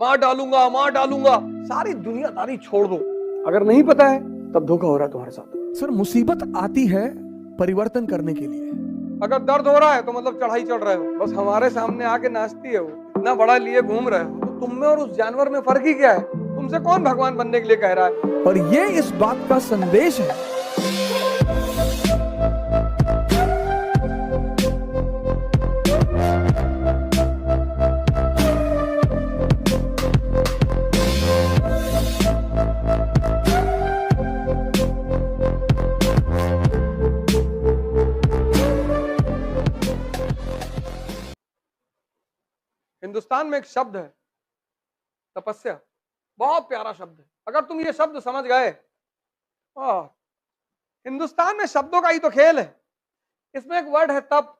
मार डालूंगा, मार डालूंगा। सारी दुनियादारी छोड़ दो। अगर नहीं पता है तब धोखा हो रहा है तुम्हारे साथ। सर मुसीबत आती है परिवर्तन करने के लिए। अगर दर्द हो रहा है तो मतलब चढ़ाई चढ़ रहे हो। बस हमारे सामने आके नाचती है वो, इतना बड़ा लिए घूम रहे हो। तो तुम में और उस जानवर में फर्क ही क्या है? तुमसे कौन भगवान बनने के लिए कह रहा है? और ये इस बात का संदेश है हिंदुस्तान में एक शब्द है तपस्या, बहुत प्यारा शब्द है। अगर तुम ये शब्द समझ गए, हिंदुस्तान में शब्दों का ही तो खेल है। इसमें एक वर्ड है तप।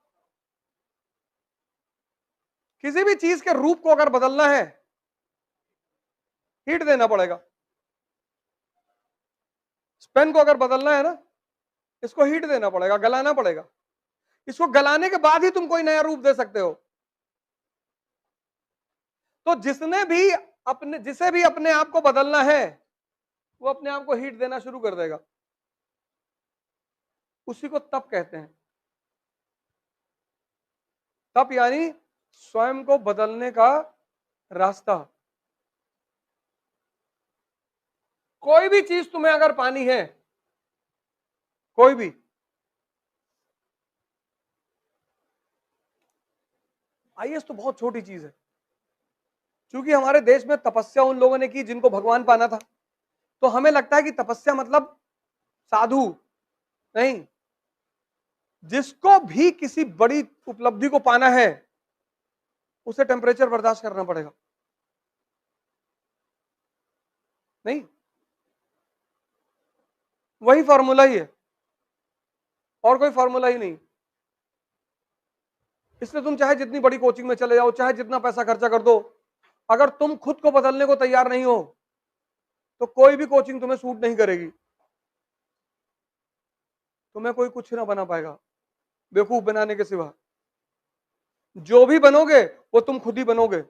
किसी भी चीज के रूप को अगर बदलना है, हीट देना पड़ेगा। पेन को अगर बदलना है ना, इसको हीट देना पड़ेगा, गलाना पड़ेगा। इसको गलाने के बाद ही तुम कोई नया रूप दे सकते हो। तो जिसे भी अपने आप को बदलना है, वो अपने आप को हीट देना शुरू कर देगा। उसी को तप कहते हैं। तप यानी स्वयं को बदलने का रास्ता। कोई भी चीज तुम्हें अगर पानी है, कोई भी, आईएएस तो बहुत छोटी चीज है। क्योंकि हमारे देश में तपस्या उन लोगों ने की जिनको भगवान पाना था, तो हमें लगता है कि तपस्या मतलब साधु। नहीं, जिसको भी किसी बड़ी उपलब्धि को पाना है, उसे टेम्परेचर बर्दाश्त करना पड़ेगा। नहीं, वही फॉर्मूला ही है, और कोई फॉर्मूला ही नहीं। इसलिए तुम चाहे जितनी बड़ी कोचिंग में चले जाओ, चाहे जितना पैसा खर्चा कर दो, अगर तुम खुद को बदलने को तैयार नहीं हो, तो कोई भी कोचिंग तुम्हें सूट नहीं करेगी। तुम्हें कोई कुछ ना बना पाएगा बेवकूफ बनाने के सिवा। जो भी बनोगे वो तुम खुद ही बनोगे।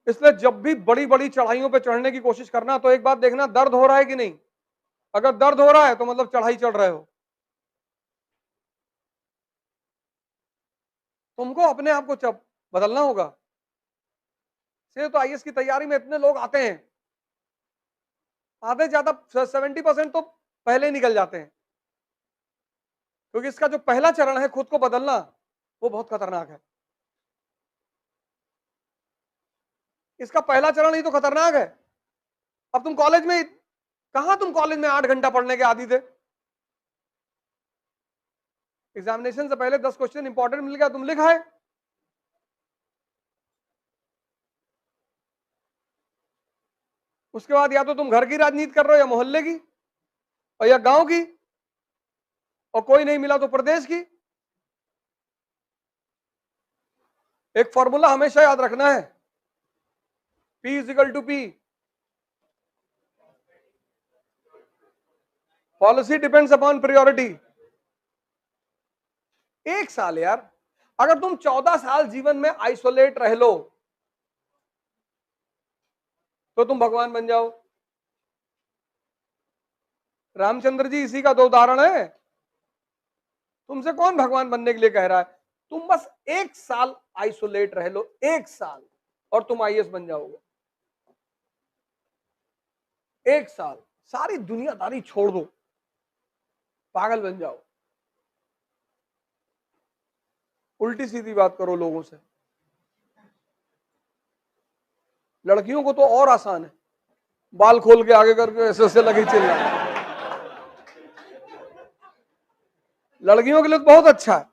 इसलिए जब भी बड़ी बड़ी चढ़ाइयों पे चढ़ने की कोशिश करना, तो एक बात देखना, दर्द हो रहा है कि नहीं। अगर दर्द हो रहा है तो मतलब चढ़ाई चढ़ रहे हो। तुमको अपने आप को बदलना होगा। से तो आईएएस की तैयारी में इतने लोग आते हैं, आधे ज्यादा 70% तो पहले ही निकल जाते हैं। क्योंकि इसका जो पहला चरण है खुद को बदलना, वो बहुत खतरनाक है। इसका पहला चरण ही तो खतरनाक है। अब तुम कॉलेज में, कहां तुम कॉलेज में 8 घंटा पढ़ने के आदी थे? एग्जामिनेशन से पहले 10 क्वेश्चन इंपॉर्टेंट मिल गया, तुम लिख आए। उसके बाद या तो तुम घर की राजनीति कर रहे हो, या मोहल्ले की, और या गांव की, और कोई नहीं मिला तो प्रदेश की। एक फॉर्मूला हमेशा याद रखना है, P = P। Policy depends upon priority. एक साल यार, अगर तुम 14 साल जीवन में आइसोलेट रह लो, तो तुम भगवान बन जाओ। रामचंद्र जी इसी का तो उदाहरण है। तुमसे कौन भगवान बनने के लिए कह रहा है? तुम बस एक साल आइसोलेट रह लो, एक साल, और तुम आईएएस बन जाओगे। एक साल, सारी दुनियादारी छोड़ दो, पागल बन जाओ। उल्टी सीधी बात करो लोगों से। लड़कियों को तो और आसान है, बाल खोल के आगे करके ऐसे ऐसे लगी चिल्लाना। लड़कियों के लिए तो बहुत अच्छा है।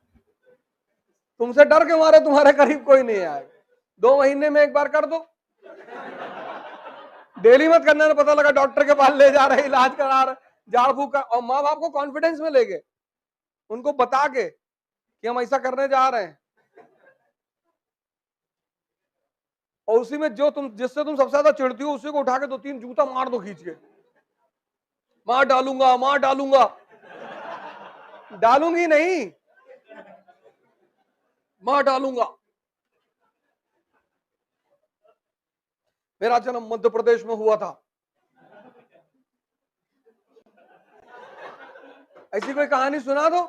तुमसे डर के मारे तुम्हारे करीब कोई नहीं आएगा। 2 महीने में एक बार कर दो, डेली मत करना। ना पता लगा डॉक्टर के पास ले जा रहे, इलाज करा रहे, झाड़ फूक का। और माँ बाप को कॉन्फिडेंस में लेके, उनको बता के कि हम ऐसा करने जा रहे हैं, और उसी में जिससे तुम सबसे ज्यादा चिढ़ती हो, उसी को उठा के 2-3 जूता मार दो खींच के। मार डालूंगा, मार डालूंगा। डालूंगी नहीं, मार डालूंगा। मेरा जन्म मध्य प्रदेश में हुआ था, ऐसी कोई कहानी सुना दो,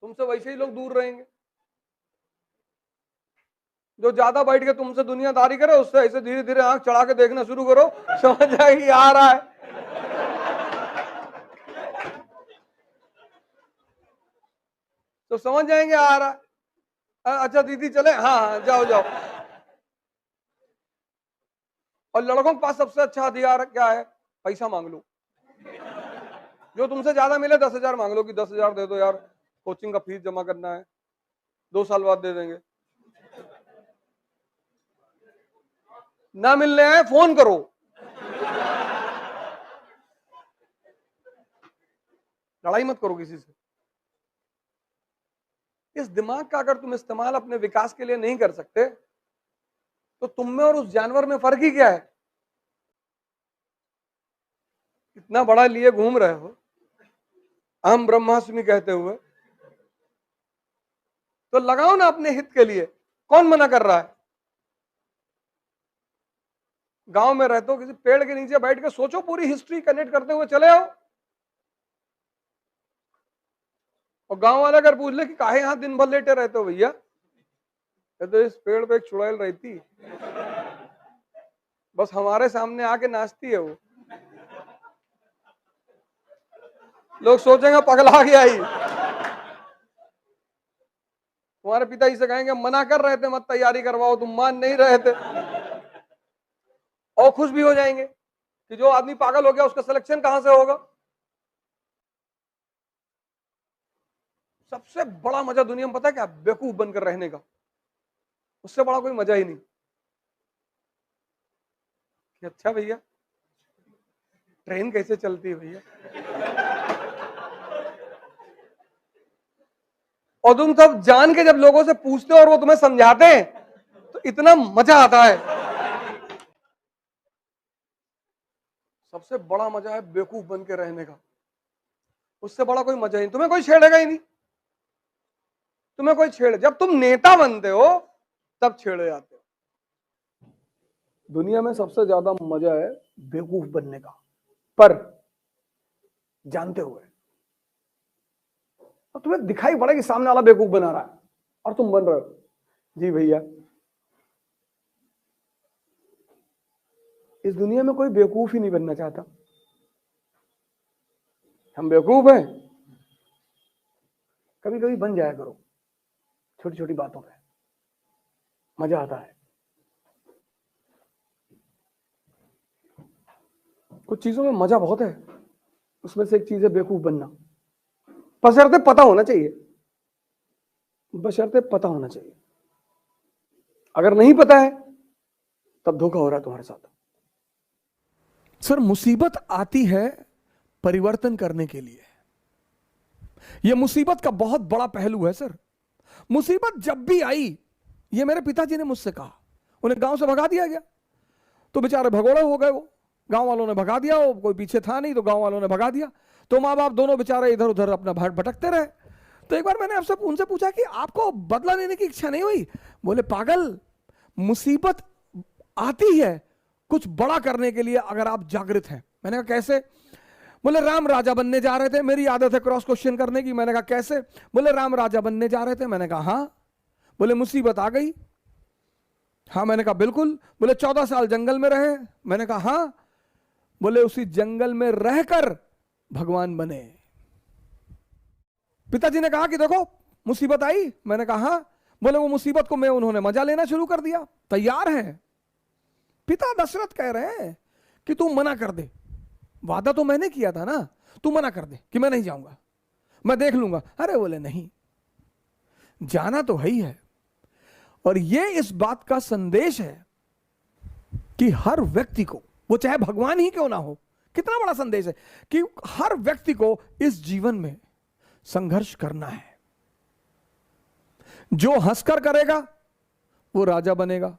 तुमसे वैसे ही लोग दूर रहेंगे। जो ज्यादा बैठ के तुमसे दुनियादारी करे उससे ऐसे धीरे धीरे आंख चढ़ा के देखना शुरू करो, समझ जाएगी आ रहा है। तो समझ जाएंगे आ रहा है। अच्छा दीदी चले, हाँ हाँ जाओ जाओ। और लड़कों के पास सबसे अच्छा हथियार क्या है? पैसा मांग लो। जो तुमसे ज्यादा मिले 10,000 मांग लो कि 10,000 दे दो यार, कोचिंग का फीस जमा करना है, 2 साल बाद दे देंगे। ना मिलने आए फोन करो, लड़ाई मत करो किसी से। इस दिमाग का अगर तुम इस्तेमाल अपने विकास के लिए नहीं कर सकते तो तुम में और उस जानवर में फर्क ही क्या है? इतना बड़ा लिए घूम रहे हो हम ब्रह्मास्मि कहते हुए, तो लगाओ ना अपने हित के लिए। कौन मना कर रहा है? गांव में रहते हो, किसी पेड़ के नीचे बैठ के सोचो, पूरी हिस्ट्री कनेक्ट करते हुए चले आओ। और गांव वाले अगर पूछ ले कि काहे यहां दिन भर लेटे रहते हो भैया, तो इस पेड़ पे एक चुड़ैल रहती, बस हमारे सामने आके नाचती है वो। लोग सोचेंगे पगला गया ही। तुम्हारे पिताजी से कहेंगे मना कर रहे थे मत तैयारी करवाओ, तुम मान नहीं रहे थे। और खुश भी हो जाएंगे कि जो आदमी पागल हो गया उसका सिलेक्शन कहां से होगा। सबसे बड़ा मजा दुनिया में पता है क्या? बेवकूफ बनकर रहने का। उससे बड़ा कोई मजा ही नहीं। कि अच्छा भैया ट्रेन कैसे चलती है भैया, और तुम सब जान के जब लोगों से पूछते हो और वो तुम्हें समझाते हैं तो इतना मजा आता है। सबसे बड़ा मजा है बेवकूफ बन के रहने का। उससे बड़ा कोई मजा ही नहीं। तुम्हें कोई छेड़ेगा ही नहीं, तुम्हें कोई छेड़े। जब तुम नेता बनते हो तब छेड़े जाते हो। दुनिया में सबसे ज्यादा मजा है बेवकूफ बनने का, पर जानते हुए। और तुम्हें दिखाई पड़ा कि सामने वाला बेवकूफ बना रहा है और तुम बन रहे हो। जी भैया, इस दुनिया में कोई बेवकूफ ही नहीं बनना चाहता। हम बेवकूफ हैं, कभी कभी बन जाया करो, छोटी छोटी बातों पे मजा आता है। कुछ चीजों में मजा बहुत है, उसमें से एक चीज है बेवकूफ बनना। बशर्ते पता होना चाहिए, बशर्ते पता होना चाहिए। अगर नहीं पता है तब धोखा हो रहा है तुम्हारे साथ। सर, मुसीबत आती है परिवर्तन करने के लिए। यह मुसीबत का बहुत बड़ा पहलू है सर। मुसीबत जब भी आई, ये मेरे पिताजी ने मुझसे कहा, उन्हें गांव से भगा दिया गया तो बेचारे भगोड़े हो गए। वो गांव वालों ने भगा दिया, वो कोई पीछे था नहीं तो गांव वालों ने भगा दिया, तो माँ बाप दोनों बेचारे इधर उधर अपना भटकते रहे। तो एक बार मैंने आपसे उनसे पूछा कि आपको बदला लेने की इच्छा नहीं हुई? बोले पागल, मुसीबत आती है कुछ बड़ा करने के लिए अगर आप जागृत हैं। मैंने कहा कैसे? बोले राम राजा बनने जा रहे थे। मेरी आदत है क्रॉस क्वेश्चन करने की। मैंने कहा कैसे? बोले राम राजा बनने जा रहे थे। मैंने कहा हाँ। बोले मुसीबत आ गई। हाँ। मैंने कहा बिल्कुल। बोले 14 साल जंगल में रहे। मैंने कहा हाँ। बोले उसी जंगल में रहकर भगवान बने। पिताजी ने कहा कि देखो मुसीबत आई। मैंने कहा हाँ। बोले वो मुसीबत को मैं उन्होंने मजा लेना शुरू कर दिया, तैयार है। पिता दशरथ कह रहे हैं कि तू मना कर दे, वादा तो मैंने किया था ना, तू मना कर दे कि मैं नहीं जाऊंगा, मैं देख लूंगा। अरे बोले नहीं, जाना तो है ही है। और ये इस बात का संदेश है कि हर व्यक्ति को, वो चाहे भगवान ही क्यों ना हो, कितना बड़ा संदेश है कि हर व्यक्ति को इस जीवन में संघर्ष करना है। जो हंसकर करेगा वो राजा बनेगा,